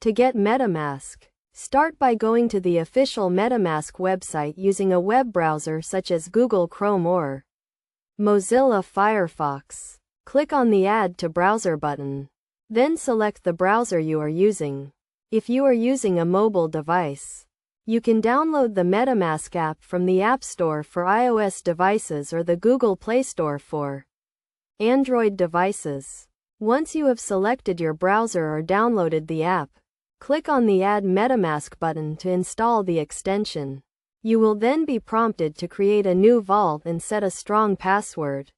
To get MetaMask, start by going to the official MetaMask website using a web browser such as Google Chrome or Mozilla Firefox. Click on the Add to Browser button. Then select the browser you are using. If you are using a mobile device, you can download the MetaMask app from the App Store for iOS devices or the Google Play Store for Android devices. Once you have selected your browser or downloaded the app, click on the Add MetaMask button to install the extension. You will then be prompted to create a new vault and set a strong password.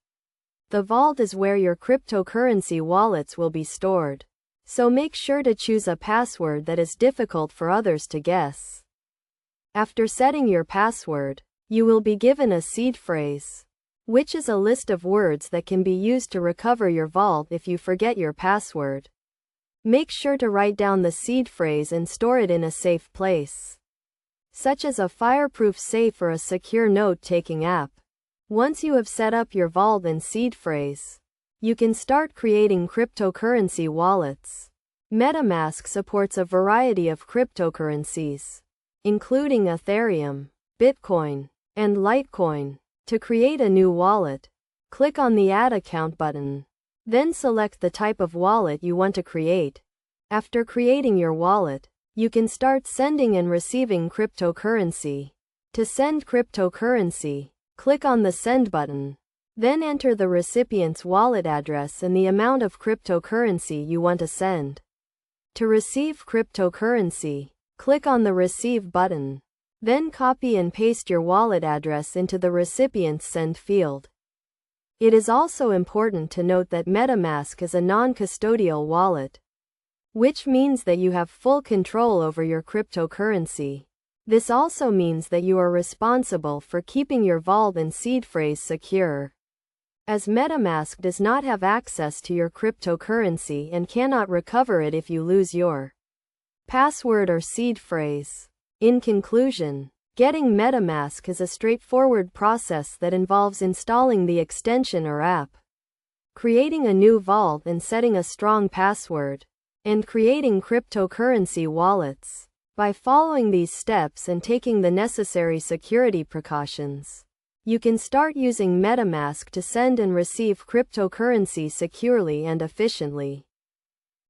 The vault is where your cryptocurrency wallets will be stored, so make sure to choose a password that is difficult for others to guess. After setting your password, you will be given a seed phrase, which is a list of words that can be used to recover your vault if you forget your password. Make sure to write down the seed phrase and store it in a safe place, such as a fireproof safe or a secure note-taking app. Once you have set up your vault and seed phrase, you can start creating cryptocurrency wallets. MetaMask supports a variety of cryptocurrencies, including Ethereum, Bitcoin, and Litecoin. To create a new wallet, click on the Add Account button. Then select the type of wallet you want to create. After creating your wallet, you can start sending and receiving cryptocurrency. To send cryptocurrency, click on the Send button. Then enter the recipient's wallet address and the amount of cryptocurrency you want to send. To receive cryptocurrency, click on the Receive button. Then copy and paste your wallet address into the recipient's send field. It is also important to note that MetaMask is a non-custodial wallet, which means that you have full control over your cryptocurrency. This also means that you are responsible for keeping your vault and seed phrase secure, as MetaMask does not have access to your cryptocurrency and cannot recover it if you lose your password or seed phrase. In conclusion, getting MetaMask is a straightforward process that involves installing the extension or app, creating a new vault and setting a strong password, and creating cryptocurrency wallets. By following these steps and taking the necessary security precautions, you can start using MetaMask to send and receive cryptocurrency securely and efficiently.